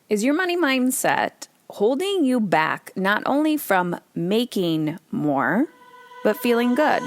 Is your money mindset holding you back not only from making more, but feeling good?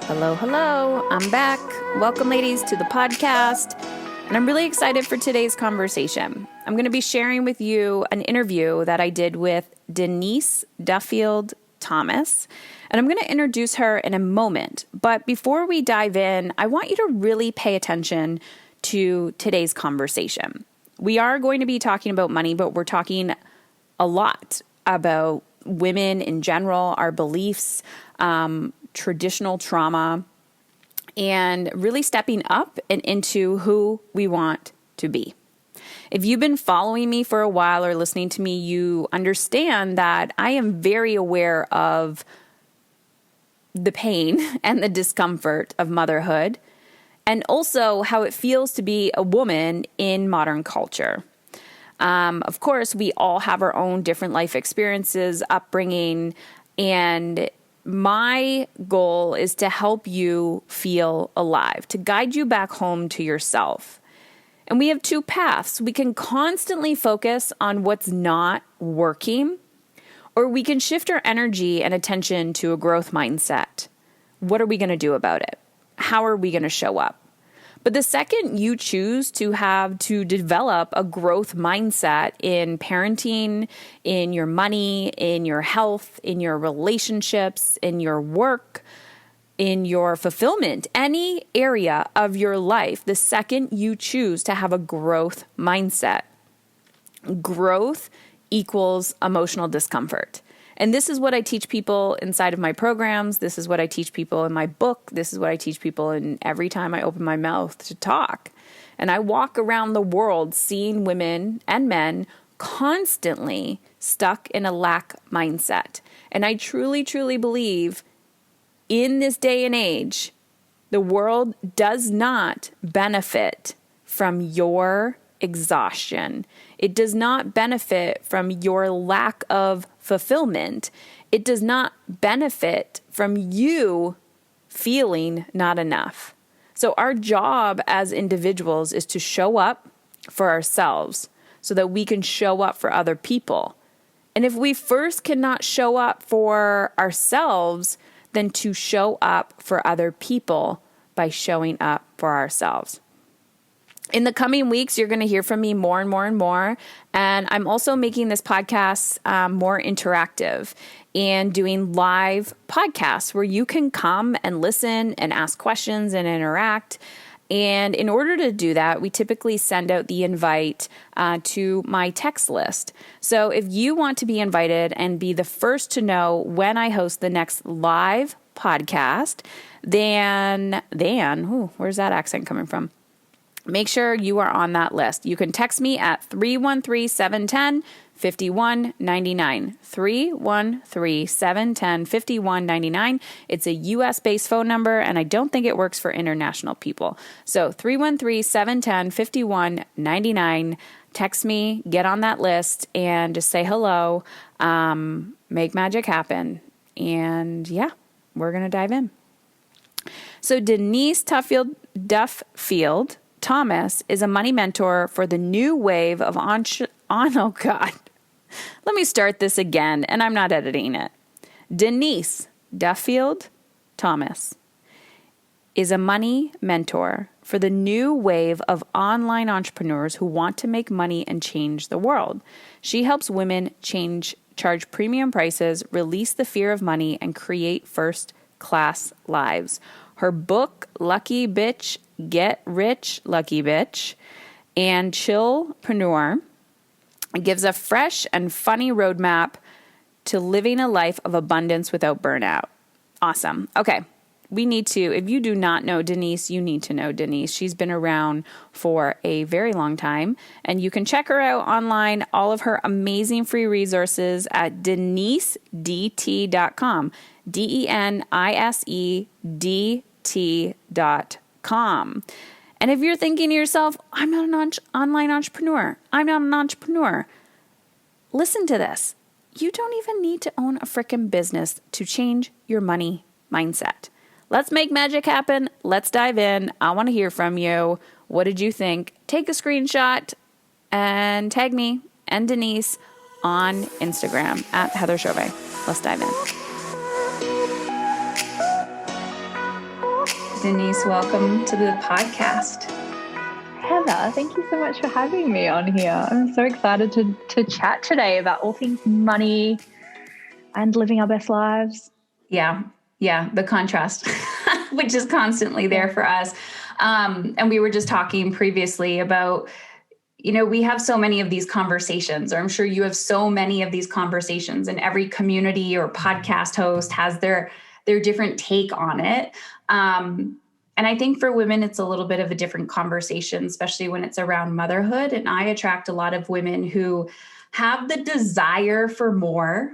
Hello, I'm back. Welcome, ladies, to the podcast. And I'm really excited for today's conversation. I'm going to be sharing with you an interview that I did with Denise Duffield-Thomas. And I'm going to introduce her in a moment. But before we dive in, I want you to really pay attention to today's conversation. We are going to be talking about money, but we're talking a lot about women in general, our beliefs, traditional trauma, and really stepping up and into who we want to be. If you've been following me for a while or listening to me, you understand that I am very aware of the pain and the discomfort of motherhood, and also how it feels to be a woman in modern culture. Of course, we all have our own different life experiences, upbringing, and my goal is to help you feel alive, to guide you back home to yourself. And we have two paths. We can constantly focus on what's not working, or we can shift our energy and attention to a growth mindset. What are we going to do about it? How are we going to show up? But the second you choose to develop a growth mindset in parenting, in your money, in your health, in your relationships, in your work, in your fulfillment, any area of your life, the second you choose to have a growth mindset, growth equals emotional discomfort. And this is what I teach people inside of my programs. This is what I teach people in my book. This is what I teach people in every time I open my mouth to talk. And I walk around the world seeing women and men constantly stuck in a lack mindset. And I truly, truly believe in this day and age, the world does not benefit from your exhaustion. It does not benefit from your lack of fulfillment. It does not benefit from you feeling not enough. So our job as individuals is to show up for ourselves so that we can show up for other people. And if we first cannot show up for ourselves, then to show up for other people by showing up for ourselves. In the coming weeks, you're going to hear from me more and more and more. And I'm also making this podcast more interactive and doing live podcasts where you can come and listen and ask questions and interact. And in order to do that, we typically send out the invite to my text list. So if you want to be invited and be the first to know when I host the next live podcast, then where's that accent coming from? Make sure you are on that list. You can text me at 313-710-5199. 313-710-5199. It's a US-based phone number, and I don't think it works for international people. So 313-710-5199. Text me, get on that list, and just say hello. Make magic happen. And yeah, we're going to dive in. So Denise Duffield-Thomas is a money mentor for the new wave of oh God. Let me start this again, and I'm not editing it. Denise Duffield-Thomas is a money mentor for the new wave of online entrepreneurs who want to make money and change the world. She helps women charge premium prices, release the fear of money, and create first-class lives. Her book, Lucky Bitch, Get Rich, Lucky Bitch, and Chillpreneur gives a fresh and funny roadmap to living a life of abundance without burnout. Awesome. Okay. If you do not know Denise, you need to know Denise. She's been around for a very long time, and you can check her out online, all of her amazing free resources at denisedt.com. DeniseDT.com. And if you're thinking to yourself, I'm not an online entrepreneur, I'm not an entrepreneur, listen to this. You don't even need to own a frickin' business to change your money mindset. Let's make magic happen. Let's dive in. I want to hear from you. What did you think? Take a screenshot and tag me and Denise on Instagram at Heather Chauvet. Let's dive in. Denise, welcome to the podcast. Heather, thank you so much for having me on here. I'm so excited to chat today about all things money and living our best lives. Yeah, the contrast, which is constantly there for us. And we were just talking previously about, we have so many of these conversations, or I'm sure you have so many of these conversations, and every community or podcast host has their different take on it. And I think for women, it's a little bit of a different conversation, especially when it's around motherhood. And I attract a lot of women who have the desire for more.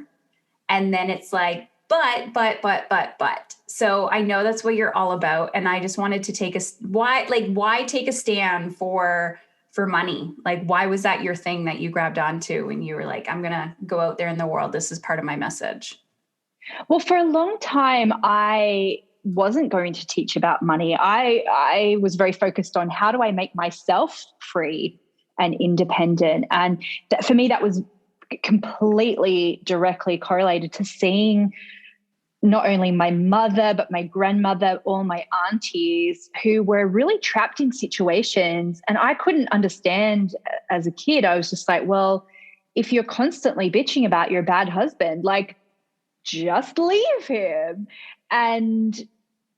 And then it's like, but. So I know that's what you're all about. And I just wanted to why take a stand for money? Like, why was that your thing that you grabbed onto and you were like, I'm going to go out there in the world. This is part of my message. Well, for a long time, I wasn't going to teach about money. I was very focused on how do I make myself free and independent. And for me, that was completely directly correlated to seeing not only my mother, but my grandmother, all my aunties who were really trapped in situations. And I couldn't understand as a kid. I was just like, well, if you're constantly bitching about your bad husband, like, just leave him. And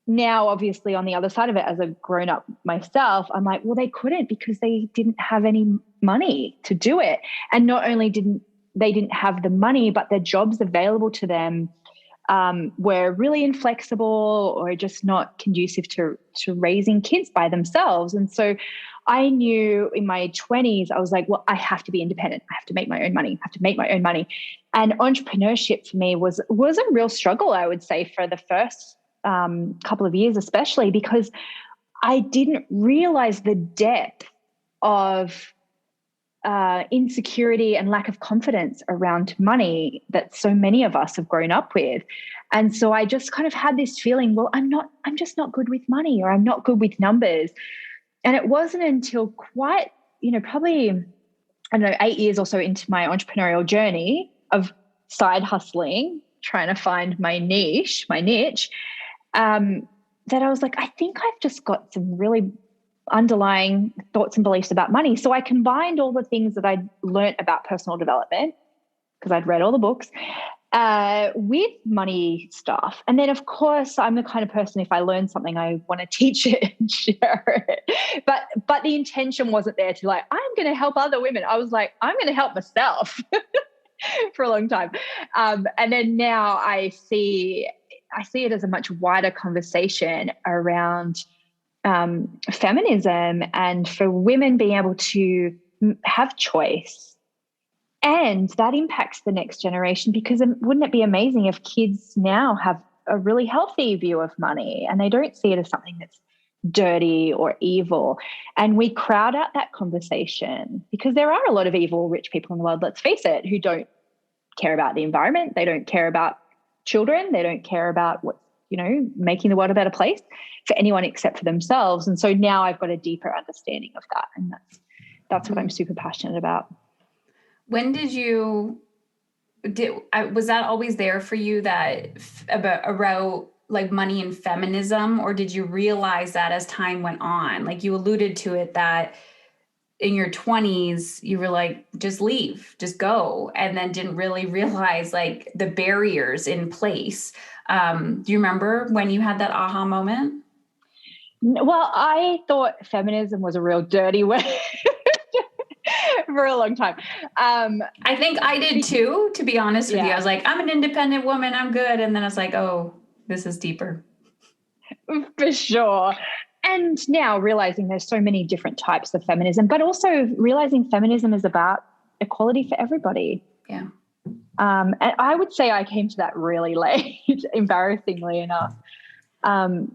now, obviously, on the other side of it, as a grown-up myself, I'm like, well, they couldn't because they didn't have any money to do it. And not only didn't have the money, but the jobs available to them were really inflexible or just not conducive to raising kids by themselves. And so I knew in my 20s, I was like, well, I have to be independent. I have to make my own money. And entrepreneurship for me was a real struggle, I would say, for the first couple of years, especially because I didn't realize the depth of insecurity and lack of confidence around money that so many of us have grown up with. And so I just kind of had this feeling, well, I'm just not good with money, or I'm not good with numbers. And it wasn't until quite, probably, I don't know, 8 years or so into my entrepreneurial journey of side hustling, trying to find my niche, that I was like, I think I've just got some really underlying thoughts and beliefs about money. So I combined all the things that I'd learned about personal development, because I'd read all the books, with money stuff. And then, of course, I'm the kind of person, if I learn something, I want to teach it and share it. But the intention wasn't there to like, I'm going to help other women. I was like, I'm going to help myself for a long time. And then now I see it as a much wider conversation around feminism, and for women being able to have choice. And that impacts the next generation, because wouldn't it be amazing if kids now have a really healthy view of money and they don't see it as something that's dirty or evil? And we crowd out that conversation because there are a lot of evil, rich people in the world, let's face it, who don't care about the environment. They don't care about children. They don't care about what's, making the world a better place for anyone except for themselves. And so now I've got a deeper understanding of that. And that's what I'm super passionate about. When was that always there for you, that about like money and feminism, or did you realize that as time went on? Like you alluded to it, that in your 20s, you were like, just leave, just go. And then didn't really realize like the barriers in place. Do you remember when you had that aha moment? Well, I thought feminism was a real dirty word for a long time. I think I did too, to be honest with you. I was like, I'm an independent woman, I'm good. And then I was like, oh, this is deeper. For sure. And now realizing there's so many different types of feminism, but also realizing feminism is about equality for everybody. Yeah. And I would say I came to that really late, embarrassingly enough. And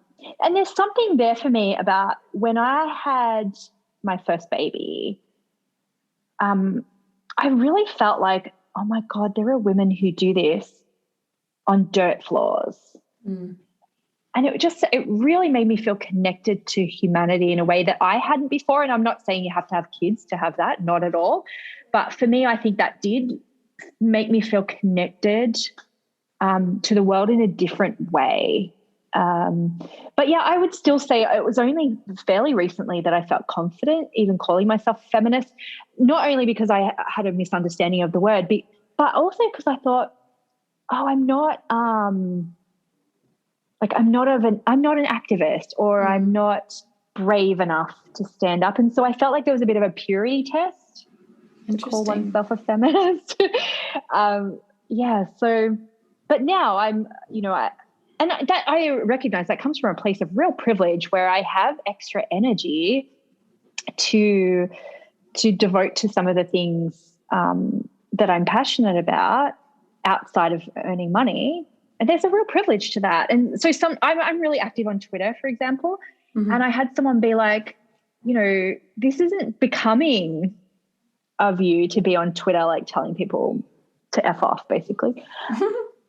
there's something there for me about when I had my first baby, I really felt like, oh my God, there are women who do this on dirt floors. Mm. And it really made me feel connected to humanity in a way that I hadn't before. And I'm not saying you have to have kids to have that, not at all. But for me, I think that did make me feel connected to the world in a different way. But yeah, I would still say it was only fairly recently that I felt confident even calling myself feminist, not only because I had a misunderstanding of the word, but also because I thought, oh, I'm not an activist, or I'm not brave enough to stand up. And so I felt like there was a bit of a purity test to call oneself a feminist. But now I'm, I recognize that comes from a place of real privilege where I have extra energy to devote to some of the things that I'm passionate about outside of earning money. And there's a real privilege to that. And so I'm really active on Twitter, for example. Mm-hmm. And I had someone be like, this isn't becoming of you to be on Twitter, like telling people to F off, basically.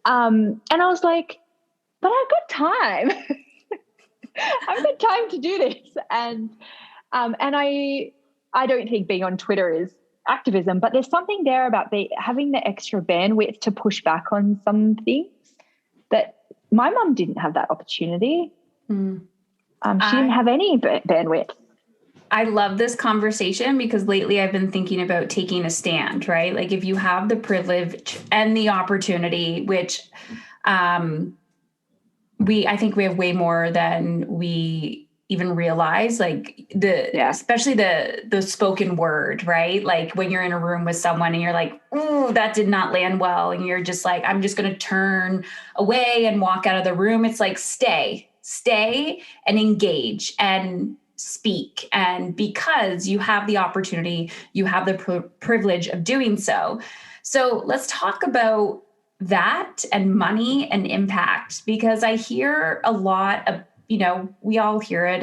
And I was like, but I've got time. I've got time to do this. And I don't think being on Twitter is activism, but there's something there about having the extra bandwidth to push back on some things that my mum didn't have that opportunity. She didn't have any bandwidth. I love this conversation because lately I've been thinking about taking a stand, right? Like if you have the privilege and the opportunity, which I think we have way more than we even realize, like especially the spoken word, right? Like when you're in a room with someone and you're like, ooh, that did not land well. And you're just like, I'm just going to turn away and walk out of the room. It's like, stay and engage and speak. And because you have the opportunity, you have the privilege of doing so. So let's talk about that and money and impact, because I hear a lot of, we all hear it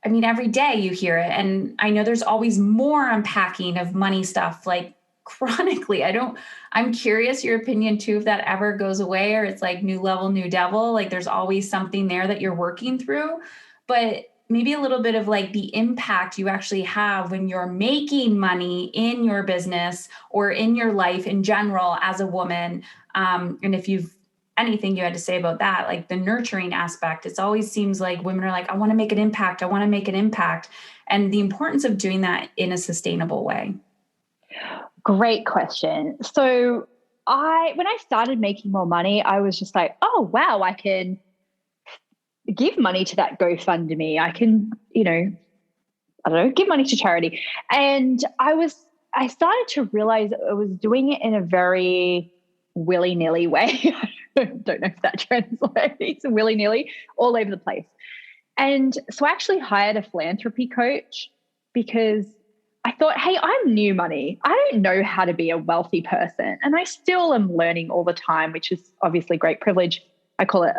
every day you hear it. And I know there's always more unpacking of money stuff, like chronically. I'm curious your opinion too, if that ever goes away or it's like new level, new devil, like there's always something there that you're working through, but maybe a little bit of like the impact you actually have when you're making money in your business or in your life in general as a woman. And if you've anything you had to say about that, like the nurturing aspect, it always seems like women are like, I want to make an impact. And the importance of doing that in a sustainable way. Great question. So when I started making more money, I was just like, oh, wow, I can give money to that GoFundMe. I can, give money to charity. And I started to realize I was doing it in a very willy-nilly way. I don't know if that translates, willy-nilly, all over the place. And so I actually hired a philanthropy coach because I thought, hey, I'm new money. I don't know how to be a wealthy person. And I still am learning all the time, which is obviously great privilege. I call it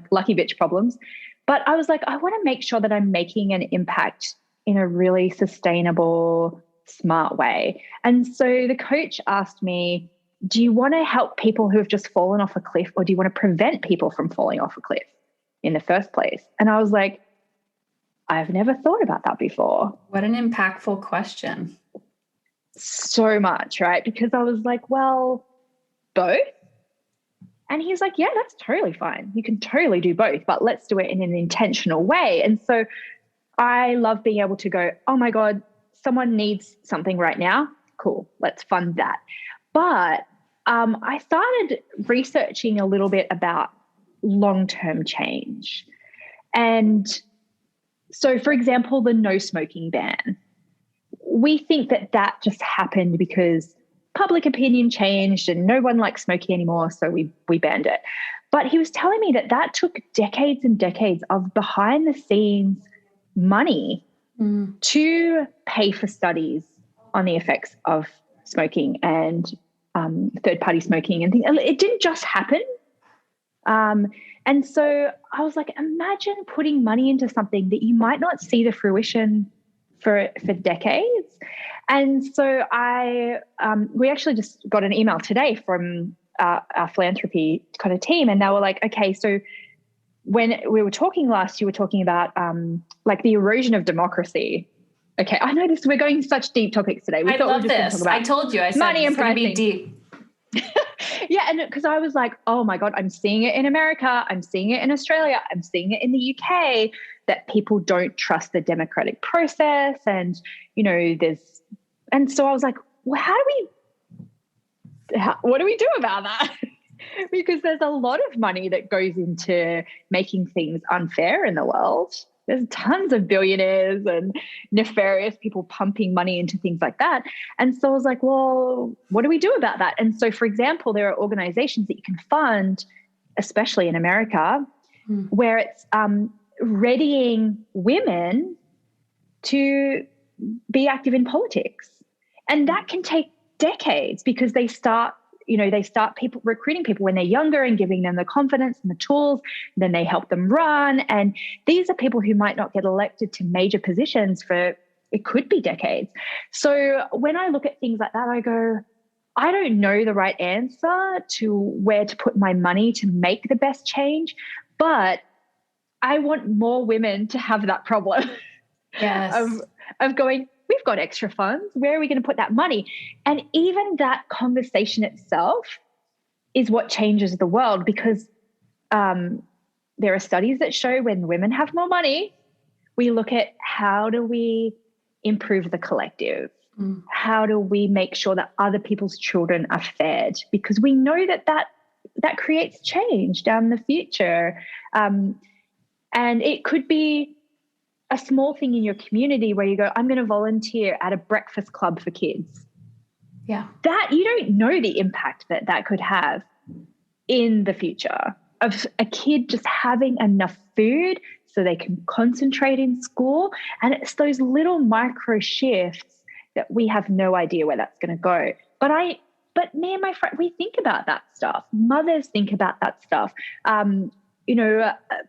#lucky bitch problems. But I was like, I want to make sure that I'm making an impact in a really sustainable, smart way. And so the coach asked me, do you want to help people who have just fallen off a cliff, or do you want to prevent people from falling off a cliff in the first place? And I was like, I've never thought about that before. What an impactful question. So much, right? Because I was like, well, both. And he's like, yeah, that's totally fine. You can totally do both, but let's do it in an intentional way. And so I love being able to go, oh my God, someone needs something right now. Cool. Let's fund that. But I started researching a little bit about long-term change. And so, for example, the no smoking ban, we think that just happened because public opinion changed and no one likes smoking anymore, so we banned it. But he was telling me that took decades and decades of behind the scenes money to pay for studies on the effects of smoking and third-party smoking and things. It didn't just happen. And so I was like, imagine putting money into something that you might not see the fruition for decades. And so we actually just got an email today from our philanthropy kind of team, and they were like, okay, so when we were talking last, you were talking about like the erosion of democracy. Okay, I know this. We're going such deep topics today. I love this. I told you. I said money and it's going to pricing. be deep. Yeah, and because I was like, oh my God, I'm seeing it in America. I'm seeing it in Australia. I'm seeing it in the UK, that people don't trust the democratic process. And, and so I was like, well, what do we do about that? Because there's a lot of money that goes into making things unfair in the world. There's tons of billionaires and nefarious people pumping money into things like that. And so I was like, well, what do we do about that? And so, for example, there are organizations that you can fund, especially in America, where it's readying women to be active in politics. And that can take decades because they start people recruiting people when they're younger and giving them the confidence and the tools. Then they help them run. And these are people who might not get elected to major positions for, it could be decades. So when I look at things like that, I go, I don't know the right answer to where to put my money to make the best change, but I want more women to have that problem. Yes. of going, we've got extra funds. Where are we going to put that money? And even that conversation itself is what changes the world, because there are studies that show when women have more money, we look at how do we improve the collective? How do we make sure that other people's children are fed? Because we know that creates change down the future. And it could be a small thing in your community where you go, I'm going to volunteer at a breakfast club for kids. Yeah. That you don't know the impact that could have in the future of a kid just having enough food so they can concentrate in school. And it's those little micro shifts that we have no idea where that's going to go. But me and my friend, we think about that stuff. Mothers think about that stuff.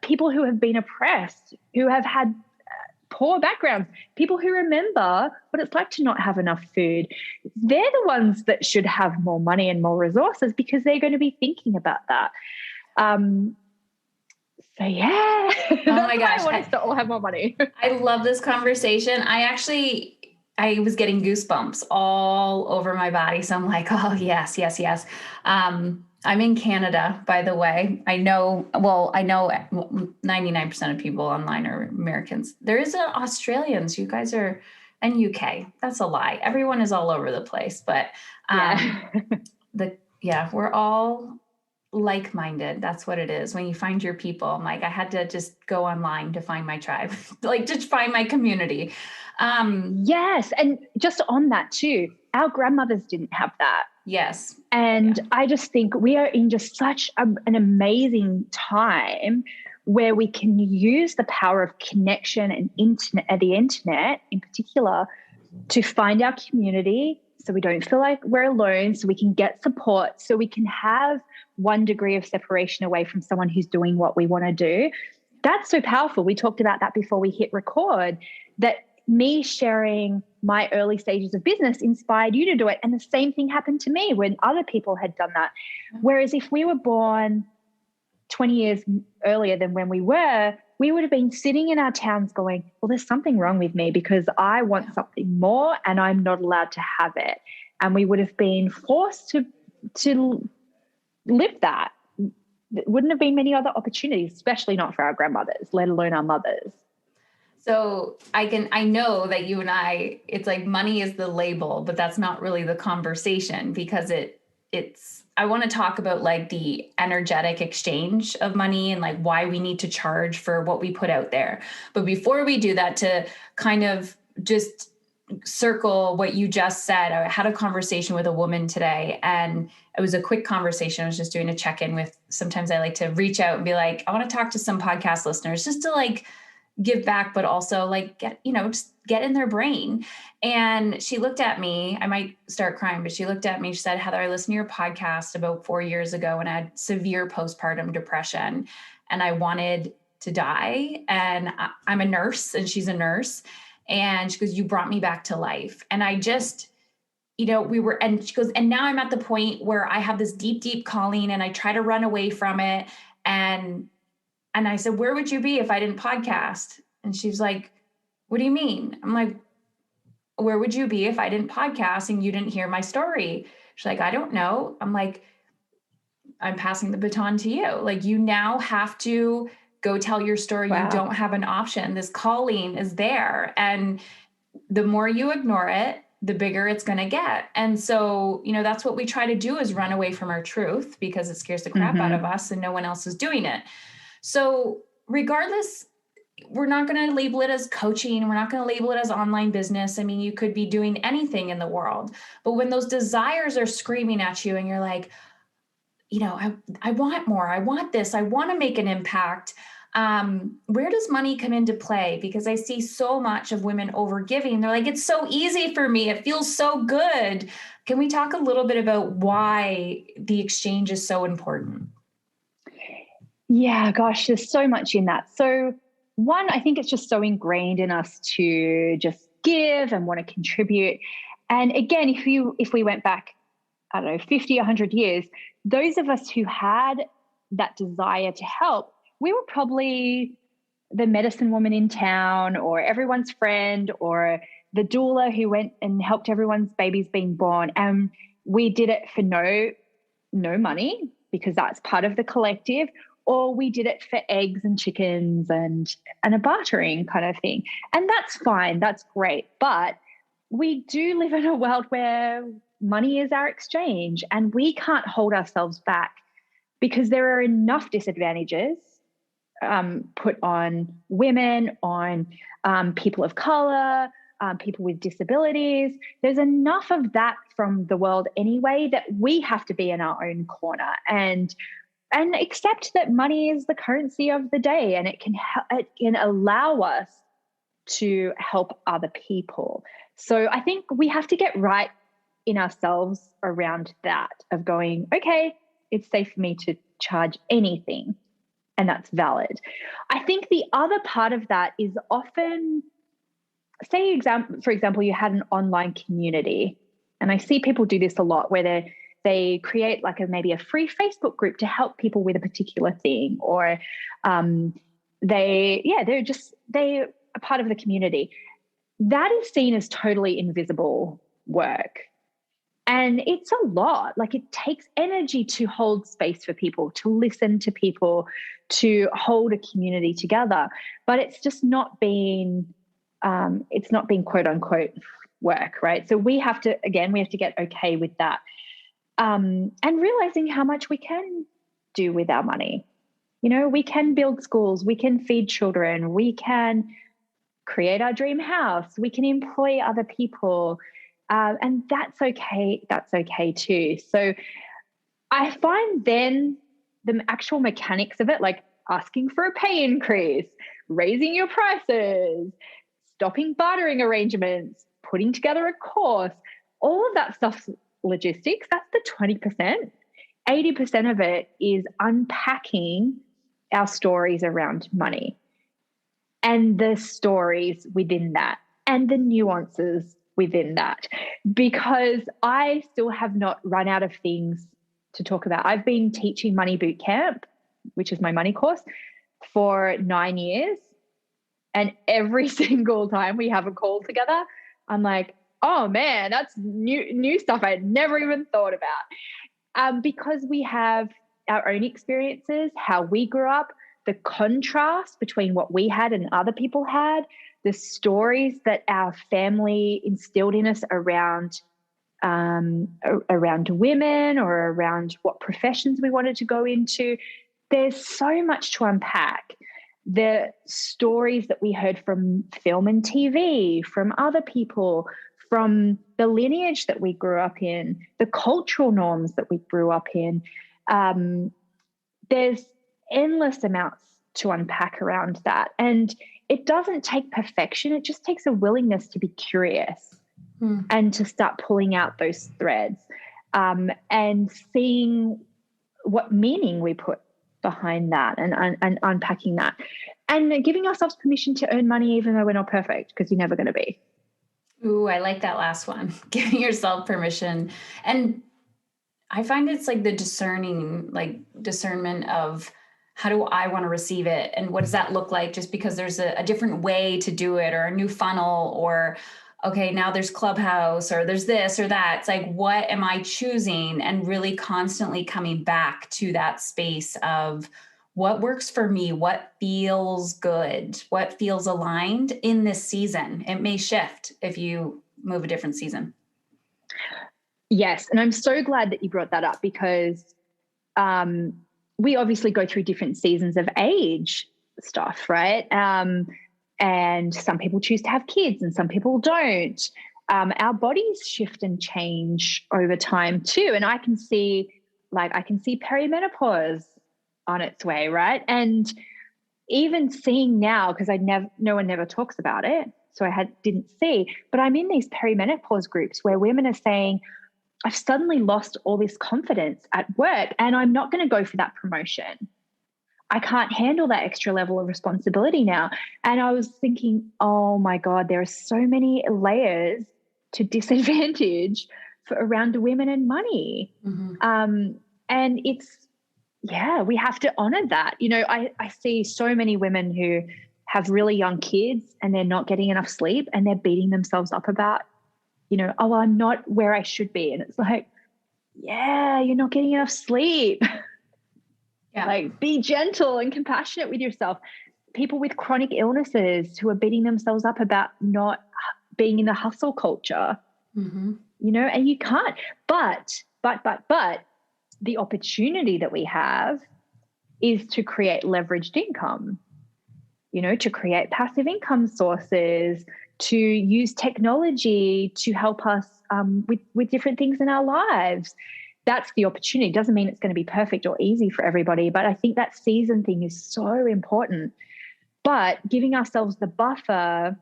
People who have been oppressed, who have had poor backgrounds, people who remember what it's like to not have enough food. They're the ones that should have more money and more resources because they're going to be thinking about that. So yeah, oh my gosh, I want us to all have more money. I love this conversation. I was getting goosebumps all over my body. So I'm like, oh yes, yes, yes. I'm in Canada, by the way. I know 99% of people online are Americans. There is Australians. You guys are, and UK. That's a lie. Everyone is all over the place, but we're all like-minded. That's what it is. When you find your people, I'm like, I had to just go online to find my tribe, like to find my community. Yes. And just on that too, our grandmothers didn't have that. Yes. And I just think we are in just such an amazing time where we can use the power of connection and the internet in particular to find our community, so we don't feel like we're alone, so we can get support, so we can have one degree of separation away from someone who's doing what we want to do. That's so powerful. We talked about that before we hit record, that me sharing my early stages of business inspired you to do it. And the same thing happened to me when other people had done that. Whereas if we were born 20 years earlier than when we would have been sitting in our towns going, well, there's something wrong with me because I want something more and I'm not allowed to have it. And we would have been forced to live that. There wouldn't have been many other opportunities, especially not for our grandmothers, let alone our mothers. So I know that you and I, it's like money is the label, but that's not really the conversation, because I want to talk about like the energetic exchange of money and like why we need to charge for what we put out there. But before we do that, to kind of just circle what you just said, I had a conversation with a woman today, and it was a quick conversation. I was just doing a check-in with, sometimes I like to reach out and be like, I want to talk to some podcast listeners just to like give back, but also like just get in their brain. And she looked at me, I might start crying, but she looked at me, she said, Heather, I listened to your podcast about 4 years ago and I had severe postpartum depression and I wanted to die. And I'm a nurse and she's a nurse. And she goes, you brought me back to life. And I just, and she goes, and now I'm at the point where I have this deep, deep calling and I try to run away from it. And And I said, where would you be if I didn't podcast? And she's like, what do you mean? I'm like, where would you be if I didn't podcast and you didn't hear my story? She's like, I don't know. I'm like, I'm passing the baton to you. Like, you now have to go tell your story. Wow. You don't have an option. This calling is there. And the more you ignore it, the bigger it's going to get. And so, that's what we try to do, is run away from our truth because it scares the crap out of us and no one else is doing it. So regardless, we're not going to label it as coaching. We're not going to label it as online business. I mean, you could be doing anything in the world, but when those desires are screaming at you and you're like, I want more, I want this, I want to make an impact. Where does money come into play? Because I see so much of women overgiving. They're like, it's so easy for me. It feels so good. Can we talk a little bit about why the exchange is so important? Yeah, gosh, there's so much in that. So one, I think it's just so ingrained in us to just give and want to contribute. And again, if we went back, I don't know, 50, 100 years, those of us who had that desire to help, we were probably the medicine woman in town, or everyone's friend, or the doula who went and helped everyone's babies being born. And we did it for no money, because that's part of the collective, or we did it for eggs and chickens and a bartering kind of thing. And that's fine. That's great. But we do live in a world where money is our exchange, and we can't hold ourselves back because there are enough disadvantages put on women, on people of color, people with disabilities. There's enough of that from the world anyway that we have to be in our own corner and accept that money is the currency of the day, and it can allow us to help other people. So I think we have to get right in ourselves around that, of going, okay, it's safe for me to charge anything, and that's valid. I think the other part of that is often, for example, you had an online community, and I see people do this a lot, where they create like maybe a free Facebook group to help people with a particular thing, or they're a part of the community. That is seen as totally invisible work. And it's a lot. Like, it takes energy to hold space for people, to listen to people, to hold a community together. But it's just not being quote unquote work, right? So we have to get okay with that. And realizing how much we can do with our money. We can build schools, we can feed children, we can create our dream house, we can employ other people. And that's okay. That's okay too. So I find then the actual mechanics of it, like asking for a pay increase, raising your prices, stopping bartering arrangements, putting together a course, all of that stuff's logistics. That's the 20%. 80% of it is unpacking our stories around money, and the stories within that, and the nuances within that, because I still have not run out of things to talk about. I've been teaching Money Bootcamp, which is my money course, for 9 years. And every single time we have a call together, I'm like, oh man, that's new stuff I had never even thought about. Because we have our own experiences, how we grew up, the contrast between what we had and other people had, the stories that our family instilled in us around women, or around what professions we wanted to go into. There's so much to unpack. The stories that we heard from film and TV, from other people, from the lineage that we grew up in, the cultural norms that we grew up in. There's endless amounts to unpack around that. And it doesn't take perfection. It just takes a willingness to be curious and to start pulling out those threads, and seeing what meaning we put behind that, and unpacking that, and giving ourselves permission to earn money even though we're not perfect, because you're never going to be. Ooh, I like that last one. Giving yourself permission. And I find it's like the discernment of how do I want to receive it? And what does that look like? Just because there's a different way to do it, or a new funnel, or okay, now there's Clubhouse, or there's this or that. It's like, what am I choosing? And really constantly coming back to that space of what works for me, what feels good, what feels aligned in this season. It may shift if you move a different season. Yes. And I'm so glad that you brought that up, because we obviously go through different seasons of age stuff, right? And some people choose to have kids and some people don't. Our bodies shift and change over time too. And I can see perimenopause on its way, right? And even seeing now, because no one never talks about it, so I didn't see, but I'm in these perimenopause groups where women are saying, I've suddenly lost all this confidence at work and I'm not going to go for that promotion. I can't handle that extra level of responsibility now. And I was thinking, oh my God, there are so many layers to disadvantage around women and money. Mm-hmm. And we have to honor that. I see so many women who have really young kids and they're not getting enough sleep and they're beating themselves up about, oh, I'm not where I should be. And it's like, yeah, you're not getting enough sleep. Yeah. Like, be gentle and compassionate with yourself. People with chronic illnesses who are beating themselves up about not being in the hustle culture, mm-hmm. And you can't. But the opportunity that we have is to create leveraged income, to create passive income sources, to use technology to help us with different things in our lives. That's the opportunity. It doesn't mean it's going to be perfect or easy for everybody, but I think that season thing is so important. But giving ourselves the buffer,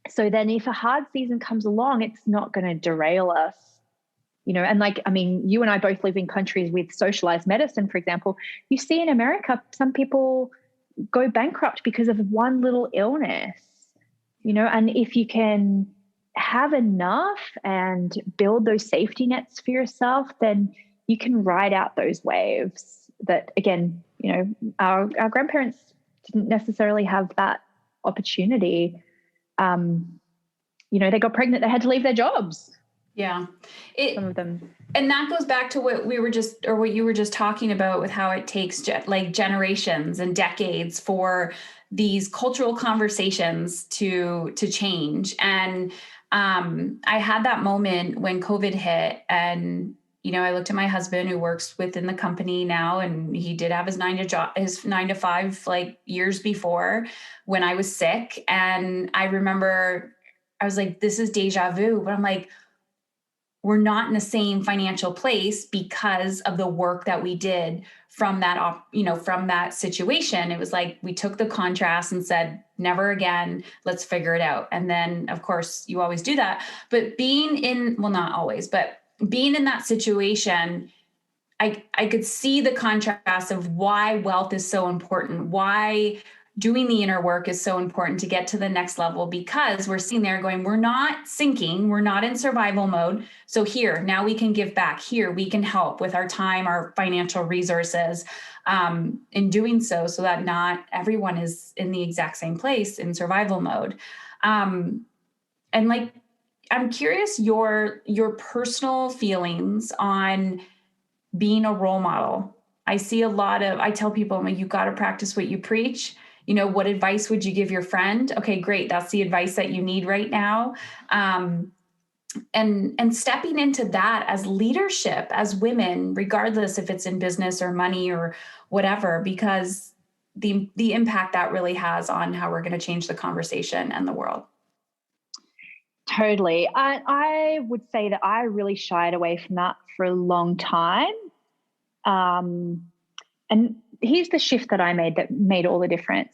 so then if a hard season comes along, it's not going to derail us. And you and I both live in countries with socialized medicine, for example. You see in America, some people go bankrupt because of one little illness, and if you can have enough and build those safety nets for yourself, then you can ride out those waves that, again, our grandparents didn't necessarily have that opportunity. They got pregnant, they had to leave their jobs. Yeah. Some of them. And that goes back to what you were just talking about with how it takes generations and decades for these cultural conversations to change. And I had that moment when COVID hit, and I looked at my husband who works within the company now, and he did have his 9 to 5 like years before when I was sick. And I remember I was like, this is deja vu, but I'm like, we're not in the same financial place because of the work that we did from that, from that situation. It was like, we took the contrast and said, never again, let's figure it out. And then of course you always do that, but not always, but being in that situation, I could see the contrast of why wealth is so important, why doing the inner work is so important to get to the next level, because we're sitting there going, we're not sinking, we're not in survival mode. So here, now we can give back. Here, we can help with our time, our financial resources, in doing so that not everyone is in the exact same place in survival mode. And I'm curious your personal feelings on being a role model. I tell people, I'm like, you got to practice what you preach. What advice would you give your friend? Okay, great. That's the advice that you need right now. And stepping into that as leadership, as women, regardless if it's in business or money or whatever, because the impact that really has on how we're going to change the conversation and the world. Totally. I would say that I really shied away from that for a long time. And here's the shift that I made that made all the difference.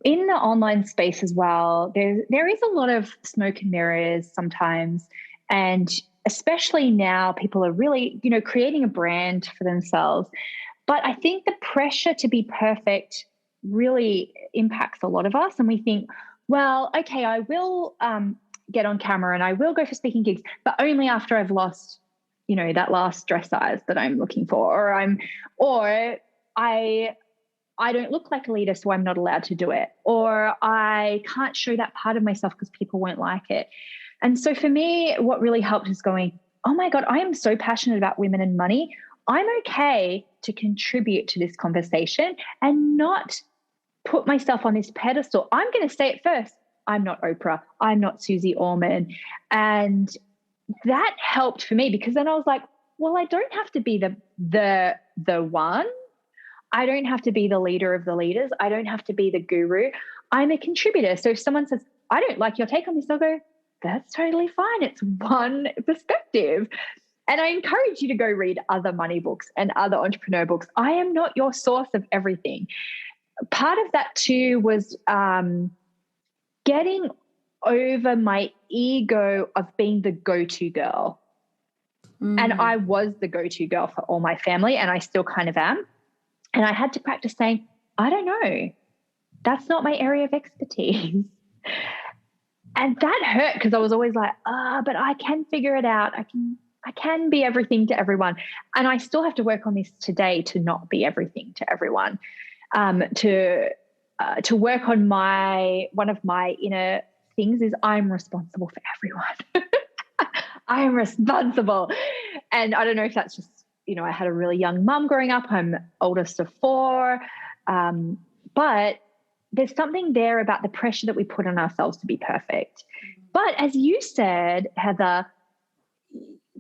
In the online space as well, there is a lot of smoke and mirrors sometimes. And especially now, people are really, creating a brand for themselves. But I think the pressure to be perfect really impacts a lot of us. And we think, well, okay, I will get on camera and I will go for speaking gigs, but only after I've lost, that last dress size that I'm looking for, or I I don't look like a leader, so I'm not allowed to do it. Or I can't show that part of myself because people won't like it. And so for me, what really helped is going, oh my God, I am so passionate about women and money. I'm okay to contribute to this conversation and not put myself on this pedestal. I'm going to say it first. I'm not Oprah. I'm not Susie Orman. And that helped for me, because then I was like, well, I don't have to be the one. I don't have to be the leader of the leaders. I don't have to be the guru. I'm a contributor. So if someone says, I don't like your take on this, I'll go, that's totally fine. It's one perspective. And I encourage you to go read other money books and other entrepreneur books. I am not your source of everything. Part of that too was getting over my ego of being the go-to girl. And I was the go-to girl for all my family, and I still kind of am. And I had to practice saying, I don't know. That's not my area of expertise. And that hurt, because I was always like, but I can figure it out. I can be everything to everyone. And I still have to work on this today to not be everything to everyone. To work on one of my inner things is I'm responsible for everyone. I am responsible. And I don't know if that's just, I had a really young mum growing up. I'm oldest of 4. But there's something there about the pressure that we put on ourselves to be perfect. But as you said, Heather,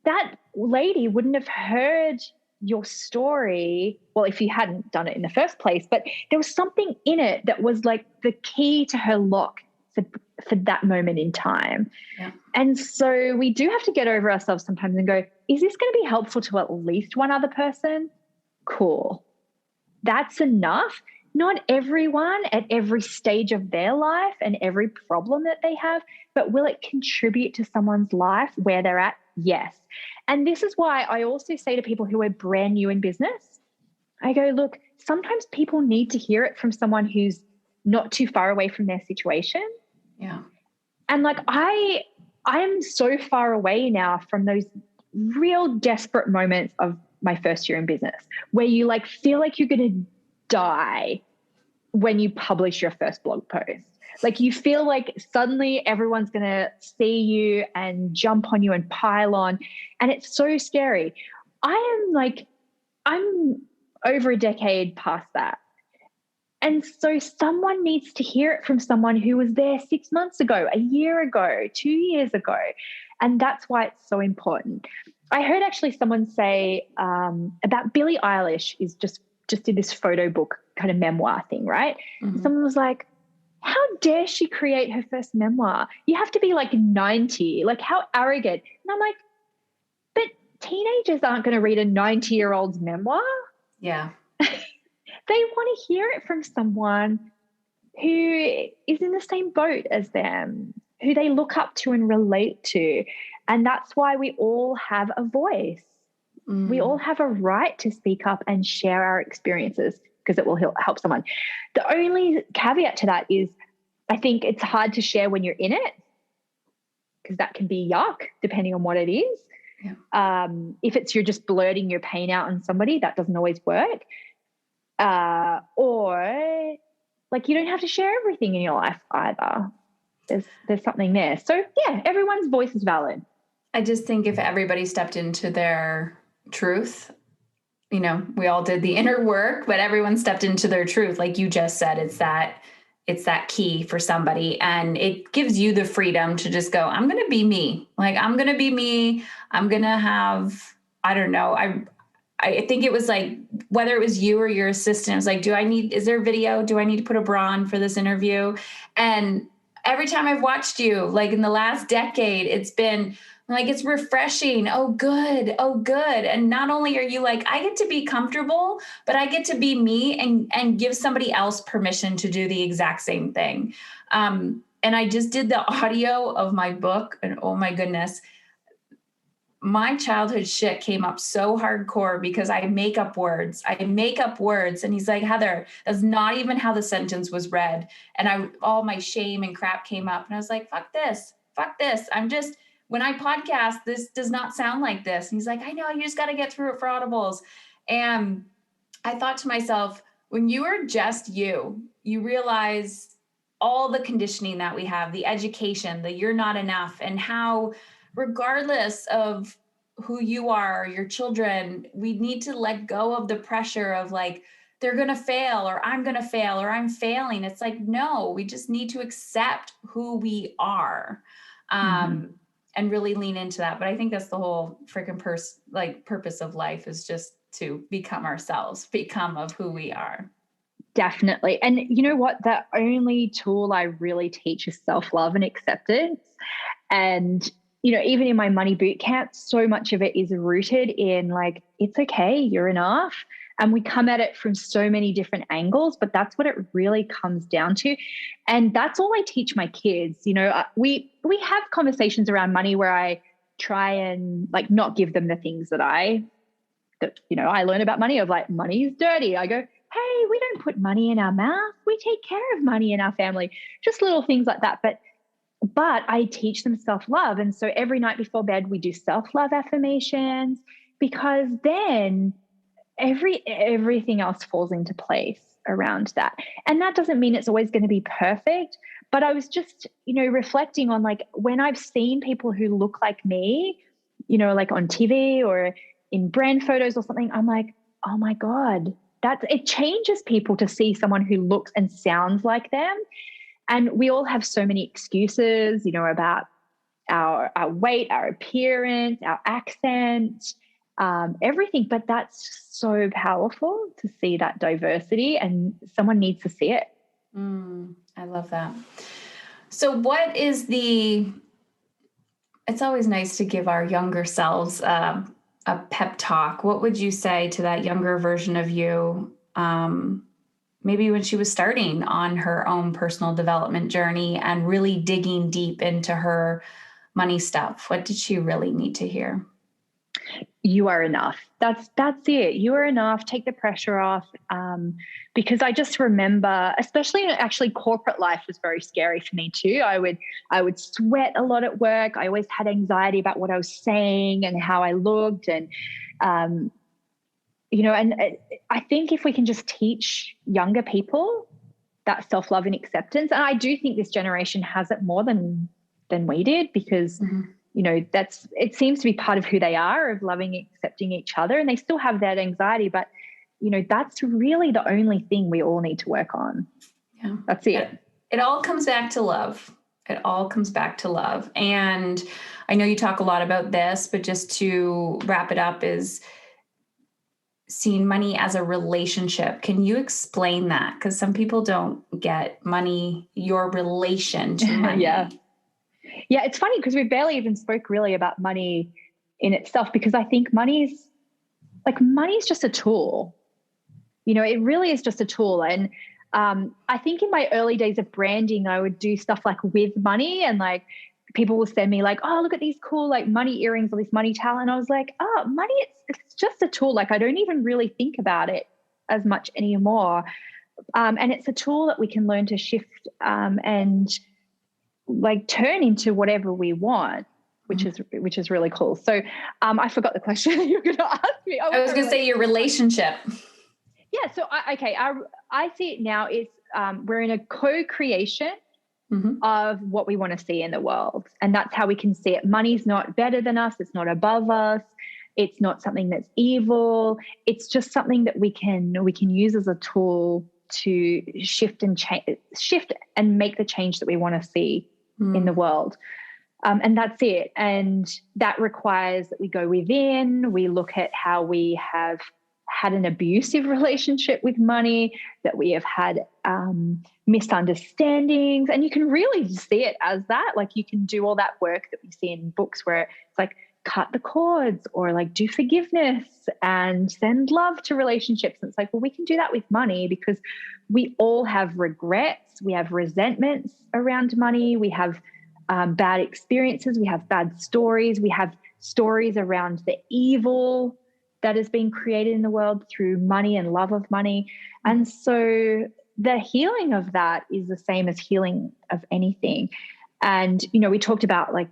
that lady wouldn't have heard your story, well, if you hadn't done it in the first place, but there was something in it that was like the key to her lock for that moment in time. Yeah. And so we do have to get over ourselves sometimes and go, is this going to be helpful to at least one other person? Cool. That's enough. Not everyone at every stage of their life and every problem that they have, but will it contribute to someone's life where they're at? Yes. And this is why I also say to people who are brand new in business, I go, look, sometimes people need to hear it from someone who's not too far away from their situation. Yeah. And like, I am so far away now from those real desperate moments of my first year in business where you like feel like you're going to die when you publish your first blog post. Like you feel like suddenly everyone's going to see you and jump on you and pile on. And it's so scary. I'm over a decade past that. And so someone needs to hear it from someone who was there 6 months ago, a year ago, 2 years ago. And that's why it's so important. I heard actually someone say about Billie Eilish is just did this photo book kind of memoir thing, right? Mm-hmm. Someone was like, how dare she create her first memoir? You have to be like 90, like how arrogant. And I'm like, but teenagers aren't going to read a 90-year-old's memoir. Yeah. They want to hear it from someone who is in the same boat as them, who they look up to and relate to. And that's why we all have a voice. Mm. We all have a right to speak up and share our experiences because it will help someone. The only caveat to that is I think it's hard to share when you're in it because that can be yuck depending on what it is. Yeah. If you're just blurting your pain out on somebody, that doesn't always work. Or like you don't have to share everything in your life either. There's something there. So yeah, everyone's voice is valid. I just think if everybody stepped into their truth, we all did the inner work, but everyone stepped into their truth. Like you just said, it's that key for somebody. And it gives you the freedom to just go, I'm going to be me. Like, I'm going to be me. I'm going to have, I don't know. I think it was like, whether it was you or your assistant, it was like, is there video? Do I need to put a bra on for this interview? And every time I've watched you, like in the last decade, it's been like, it's refreshing. Oh, good. Oh, good. And not only are you like, I get to be comfortable, but I get to be me and give somebody else permission to do the exact same thing. And I just did the audio of my book and oh my goodness, my childhood shit came up so hardcore because I make up words. And he's like, Heather, that's not even how the sentence was read. And all my shame and crap came up. And I was like, fuck this. When I podcast, this does not sound like this. And he's like, I know, you just got to get through it for audibles. And I thought to myself, When you are just you realize all the conditioning that we have, the education, the you're not enough, and how regardless of who you are, your children, we need to let go of the pressure of like, they're going to fail or I'm going to fail or I'm failing. It's like, no, we just need to accept who we are. And really lean into that. But I think that's the whole freaking purpose of life, is just to become ourselves, become of who we are. Definitely. And you know what? The only tool I really teach is self-love and acceptance. And, even in my Money Bootcamp, so much of it is rooted in like, it's okay, you're enough. And we come at it from so many different angles, but that's what it really comes down to. And that's all I teach my kids. We have conversations around money where I try and like not give them the things that I learn about money, of like, money is dirty. I go, hey, we don't put money in our mouth. We take care of money in our family. Just little things like that. But I teach them self-love. And so every night before bed, we do self-love affirmations, because then everything else falls into place around that. And that doesn't mean it's always going to be perfect. But I was just, reflecting on like when I've seen people who look like me, like on TV or in brand photos or something, I'm like, oh my God, it changes people to see someone who looks and sounds like them. And we all have so many excuses, about our weight, our appearance, our accent, everything. But that's so powerful to see that diversity, and someone needs to see it. I love that. So what is it's always nice to give our younger selves a pep talk. What would you say to that younger version of you? Maybe when she was starting on her own personal development journey and really digging deep into her money stuff. What did she really need to hear? You are enough. That's it. You are enough. Take the pressure off. Because I just remember, especially actually corporate life was very scary for me too. I would sweat a lot at work. I always had anxiety about what I was saying and how I looked. And, and I think if we can just teach younger people that self-love and acceptance, and I do think this generation has it more than we did, because it seems to be part of who they are, of loving and accepting each other. And they still have that anxiety, but that's really the only thing we all need to work on. Yeah. That's it. It all comes back to love. It all comes back to love. And I know you talk a lot about this, but just to wrap it up, is seeing money as a relationship. Can you explain that? Because some people don't get money, your relation to money. Yeah, it's funny because we barely even spoke really about money in itself, because I think money is just a tool. It really is just a tool. And I think in my early days of branding, I would do stuff like with money, and like people will send me like, oh, look at these cool like money earrings or this money towel. And I was like, oh, money, it's just a tool. Like I don't even really think about it as much anymore. And it's a tool that we can learn to shift and like turn into whatever we want, which is really cool. So I forgot the question that you were going to ask me. I was going to say your relationship. Yeah. So I see it now. It's we're in a co-creation of what we want to see in the world, and that's how we can see it. Money's not better than us. It's not above us. It's not something that's evil. It's just something that we can use as a tool to shift and make the change that we want to see in the world. And that's it. And that requires that we go within, we look at how we have had an abusive relationship with money, that we have had misunderstandings. And you can really see it as that. Like you can do all that work that we see in books where it's like cut the cords, or like do forgiveness and send love to relationships. And it's like, well, we can do that with money, because we all have regrets. We have resentments around money. We have bad experiences. We have bad stories. We have stories around the evil that has been created in the world through money and love of money. And so the healing of that is the same as healing of anything. And, we talked about like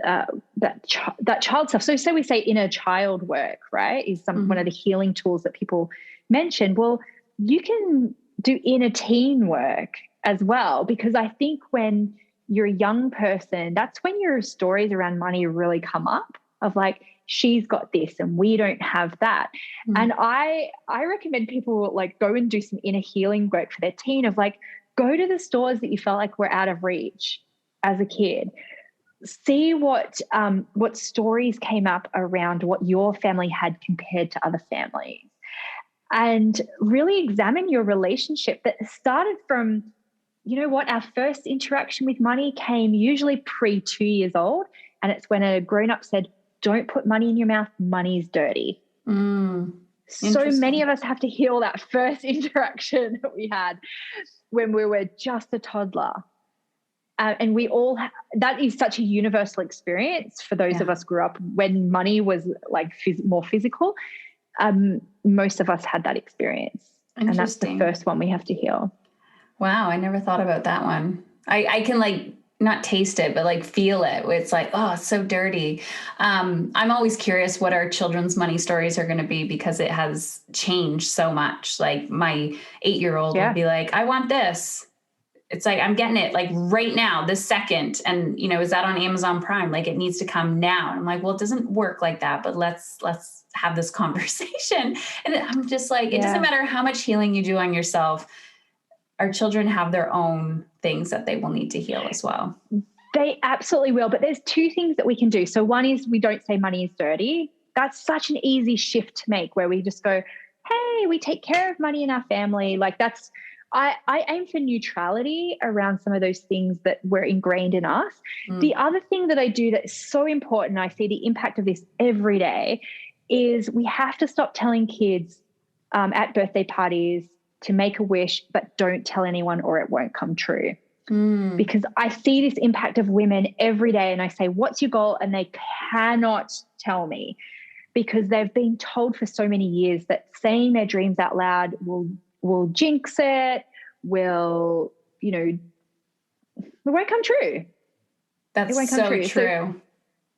that child stuff. So we say inner child work, right, is one of the healing tools that people mention. Well, you can do inner teen work as well, because I think when you're a young person, that's when your stories around money really come up, of like, she's got this and we don't have that. And I recommend people like go and do some inner healing work for their teen, of like, go to the stores that you felt like were out of reach as a kid. See what stories came up around what your family had compared to other families, and really examine your relationship that started from, you know what, our first interaction with money came usually pre 2 years old. And it's when a grown-up said, don't put money in your mouth, money's dirty. So many of us have to heal that first interaction that we had when we were just a toddler. And we all, that is such a universal experience for those of us who grew up when money was like more physical. Most of us had that experience. And that's the first one we have to heal. Wow, I never thought about that one. I can like not taste it, but like feel it. It's like, oh, it's so dirty. I'm always curious what our children's money stories are going to be, because it has changed so much. Like my 8-year-old would be like, I want this. It's like, I'm getting it like right now, this second. And, you know, is that on Amazon Prime? Like it needs to come now. And I'm like, well, it doesn't work like that, but let's have this conversation. And I'm just like, it doesn't matter how much healing you do on yourself. Our children have their own things that they will need to heal as well. They absolutely will. But there's two things that we can do. So one is, we don't say money is dirty. That's such an easy shift to make, where we just go, hey, we take care of money in our family. Like that's, I aim for neutrality around some of those things that were ingrained in us. The other thing that I do that is so important, I see the impact of this every day, is we have to stop telling kids at birthday parties to make a wish, but don't tell anyone or it won't come true. Because I see this impact of women every day, and I say, what's your goal? And they cannot tell me, because they've been told for so many years that saying their dreams out loud will jinx it, will, you know, it won't come true. That's so true. So,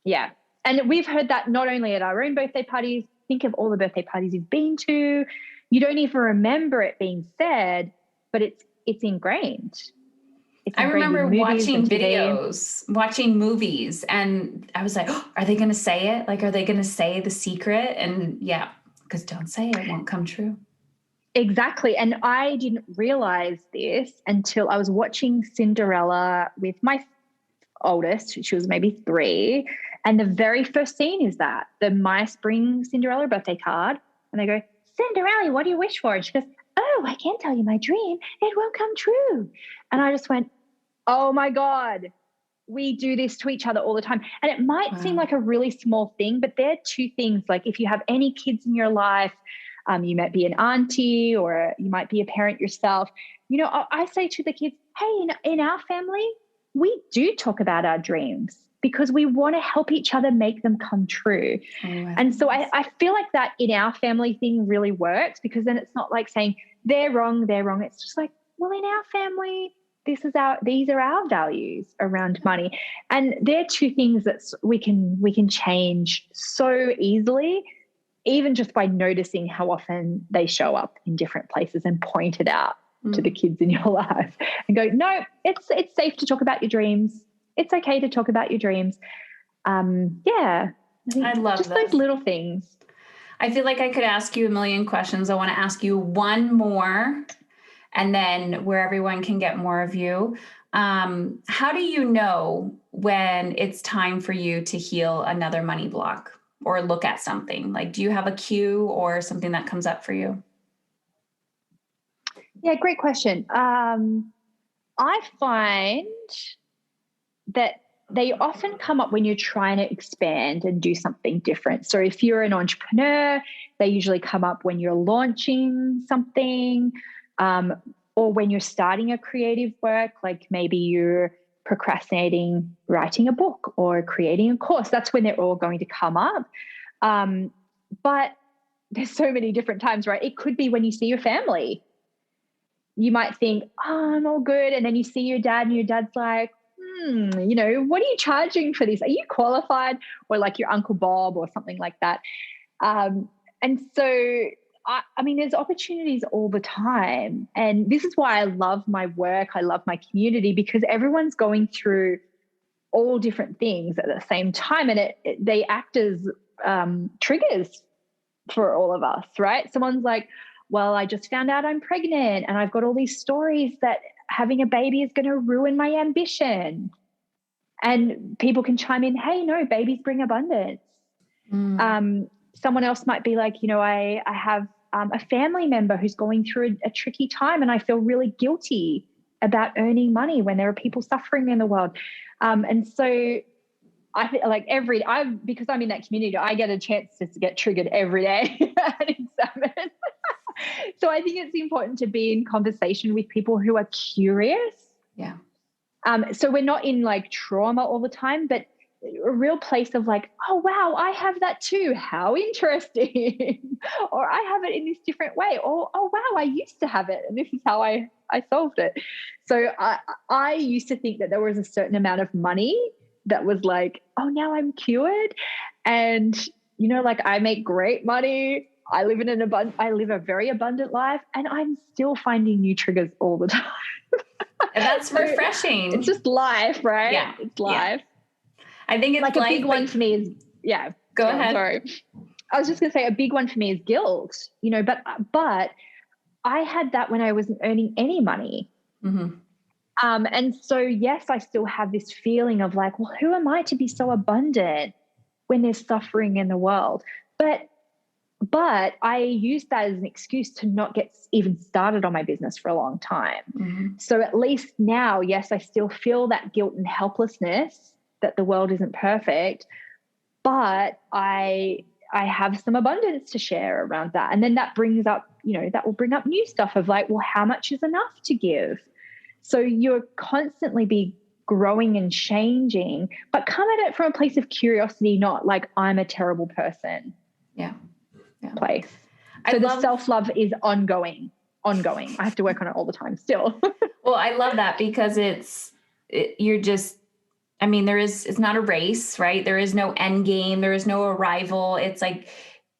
yeah. And we've heard that not only at our own birthday parties. Think of all the birthday parties you've been to. You don't even remember it being said, but it's ingrained. I remember watching videos, watching movies, and I was like, oh, are they going to say it? Like, are they going to say the secret? And yeah, because don't say it won't come true. Exactly. And I didn't realize this until I was watching Cinderella with my oldest. She was maybe 3. And the very first scene is that the Mice bring Cinderella a birthday card, and they go, Cinderella, what do you wish for? And she goes, oh, I can't tell you my dream. It won't come true. And I just went, oh my God, we do this to each other all the time. And it might seem like a really small thing, but there are two things. Like if you have any kids in your life, you might be an auntie or you might be a parent yourself. You know, I say to the kids, hey, in our family, we do talk about our dreams because we want to help each other make them come true. And so I feel like that in our family thing really works, because then it's not like saying they're wrong. It's just like, well, in our family, these are our values around money. And they're two things that we can change so easily, even just by noticing how often they show up in different places and point it out to the kids in your life and go, no, it's safe to talk about your dreams. It's okay to talk about your dreams. I love just those little things. I feel like I could ask you a million questions. I want to ask you one more, and then where everyone can get more of you. How do you know when it's time for you to heal another money block or look at something? Like, do you have a cue or something that comes up for you? Yeah, great question. I find that they often come up when you're trying to expand and do something different. So if you're an entrepreneur, they usually come up when you're launching something, or when you're starting a creative work, like maybe you're procrastinating writing a book or creating a course. That's when they're all going to come up. But there's so many different times, right? It could be when you see your family. You might think, oh, I'm all good. And then you see your dad and your dad's like, you know, what are you charging for this? Are you qualified? Or like your Uncle Bob or something like that. And so I mean, there's opportunities all the time. And this is why I love my work. I love my community, because everyone's going through all different things at the same time. And they act as triggers for all of us, right? Someone's like, well, I just found out I'm pregnant and I've got all these stories that having a baby is going to ruin my ambition. And people can chime in, hey, no, babies bring abundance. Someone else might be like, I have a family member who's going through a tricky time and I feel really guilty about earning money when there are people suffering in the world. And so I think like because I'm in that community, I get a chance to get triggered every day and examine. So I think it's important to be in conversation with people who are curious. Yeah. So we're not in like trauma all the time, but a real place of like, oh, wow, I have that too. How interesting. Or I have it in this different way. Or, oh, wow, I used to have it. And this is how I solved it. So I used to think that there was a certain amount of money that was like, oh, now I'm cured. And, like I make great money. I live a very abundant life, and I'm still finding new triggers all the time. And that's refreshing. It's just life, right? Yeah. It's life. Yeah. I think it's like a big one for me is, Go ahead. Sorry. I was just going to say a big one for me is guilt, but I had that when I wasn't earning any money. Mm-hmm. And so, yes, I still have this feeling of like, well, who am I to be so abundant when there's suffering in the world? But I used that as an excuse to not get even started on my business for a long time. Mm-hmm. So at least now, yes, I still feel that guilt and helplessness that the world isn't perfect, but I have some abundance to share around that. And then that brings up, that will bring up new stuff of like, well, how much is enough to give? So you'll constantly be growing and changing, but come at it from a place of curiosity, not like I'm a terrible person. Yeah. Place. So the self-love is ongoing. I have to work on it all the time still. Well, I love that because it's not a race, right? There is no end game. There is no arrival. It's like,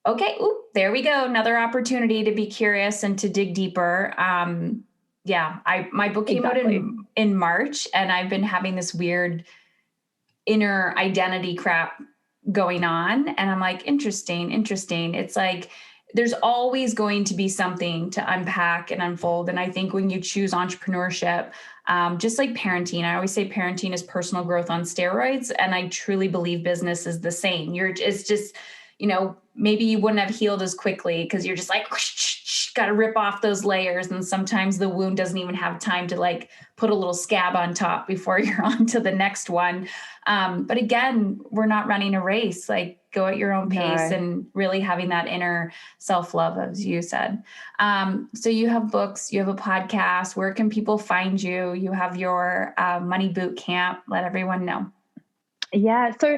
okay, there we go. Another opportunity to be curious and to dig deeper. My book came out in March, and I've been having this weird inner identity crap going on. And I'm like, interesting. It's like, there's always going to be something to unpack and unfold. And I think when you choose entrepreneurship, just like parenting, I always say parenting is personal growth on steroids. And I truly believe business is the same. It's just, maybe you wouldn't have healed as quickly because you're just like, got to rip off those layers. And sometimes the wound doesn't even have time to like put a little scab on top before you're on to the next one. But again, we're not running a race, like go at your own pace and really having that inner self-love, as you said. So you have books, you have a podcast. Where can people find you? You have your Money Bootcamp. Let everyone know. Yeah. So,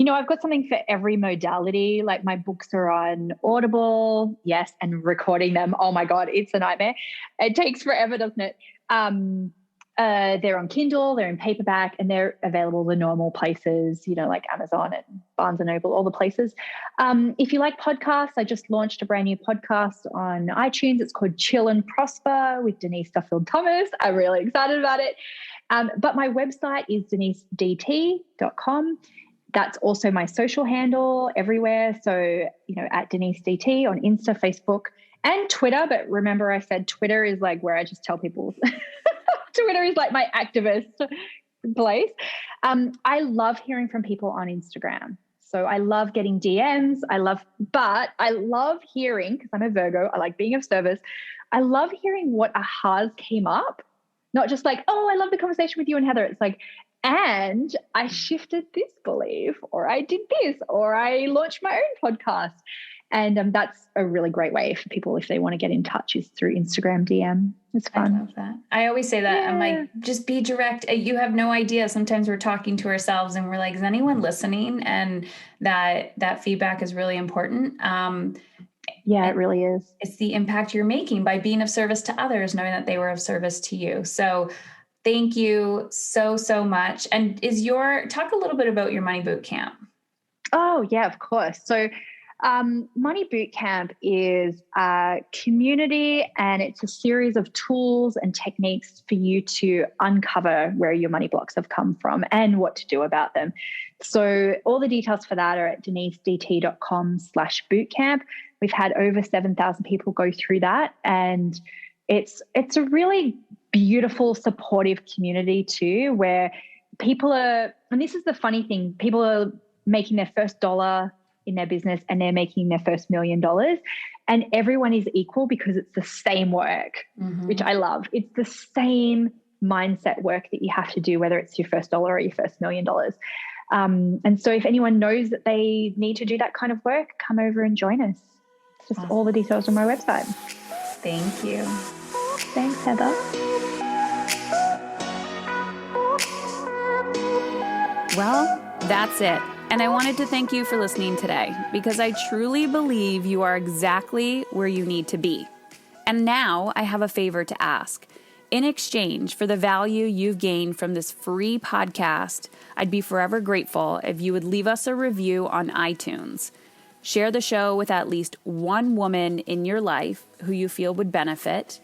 I've got something for every modality. Like my books are on Audible. Yes. And recording them. Oh my God, it's a nightmare. It takes forever, doesn't it? They're on Kindle, they're in paperback, and they're available the normal places, like Amazon and Barnes and Noble, all the places. If you like podcasts, I just launched a brand new podcast on iTunes. It's called Chill and Prosper with Denise Duffield-Thomas. I'm really excited about it. But my website is denisedt.com. That's also my social handle everywhere. So, at Denise DT on Insta, Facebook, and Twitter. But remember, I said Twitter is like where I just tell people. Twitter is like my activist place. I love hearing from people on Instagram. So I love getting DMs. But I love hearing, because I'm a Virgo, I like being of service. I love hearing what ahas came up. Not just like, oh, I love the conversation with you and Heather. It's like, and I shifted this belief, or I did this, or I launched my own podcast. And that's a really great way for people, if they want to get in touch, is through Instagram DM. It's fun. I love that. I always say that. Yeah. I'm like, just be direct. You have no idea. Sometimes we're talking to ourselves and we're like, is anyone listening? And that feedback is really important. Yeah, it really is. It's the impact you're making by being of service to others, knowing that they were of service to you. So thank you so, so much. And talk a little bit about your Money Bootcamp. Oh, yeah, of course. So Money Bootcamp is a community, and it's a series of tools and techniques for you to uncover where your money blocks have come from and what to do about them. So all the details for that are at denisedt.com/bootcamp. We've had over 7,000 people go through that, and it's a really beautiful, supportive community too, where people are, and this is the funny thing, people are making their first dollar in their business and they're making their first $1 million, and everyone is equal because it's the same work, which I love. It's the same mindset work that you have to do, whether it's your first dollar or your first $1 million. And so if anyone knows that they need to do that kind of work, come over and join us. It's just all the details on my website. Thank you. Thanks, Heather. Well, that's it. And I wanted to thank you for listening today, because I truly believe you are exactly where you need to be. And now I have a favor to ask. In exchange for the value you've gained from this free podcast, I'd be forever grateful if you would leave us a review on iTunes. Share the show with at least one woman in your life who you feel would benefit,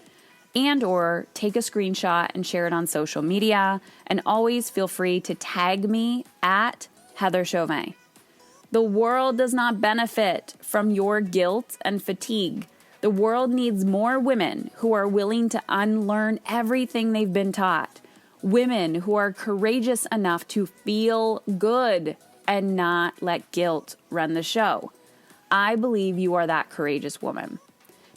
and or take a screenshot and share it on social media. And always feel free to tag me at Heather Chauvin. The world does not benefit from your guilt and fatigue. The world needs more women who are willing to unlearn everything they've been taught. Women who are courageous enough to feel good and not let guilt run the show. I believe you are that courageous woman.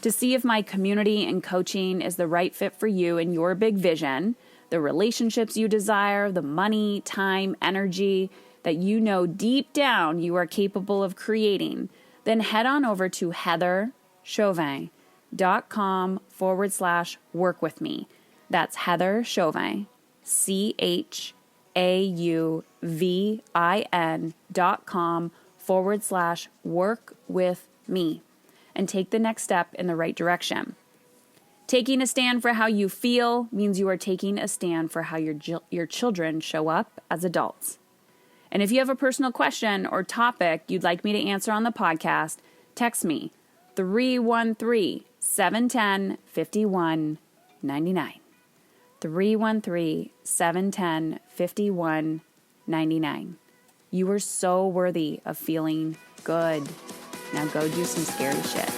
To see if my community and coaching is the right fit for you and your big vision, the relationships you desire, the money, time, energy that you know deep down you are capable of creating, then head on over to heatherchauvin.com/work with me. That's Heather Chauvin, CHAUVIN.com/work with me, and take the next step in the right direction. Taking a stand for how you feel means you are taking a stand for how your children show up as adults. And if you have a personal question or topic you'd like me to answer on the podcast, text me 313-710-5199. 313-710-5199. You are so worthy of feeling good. Now go do some scary shit.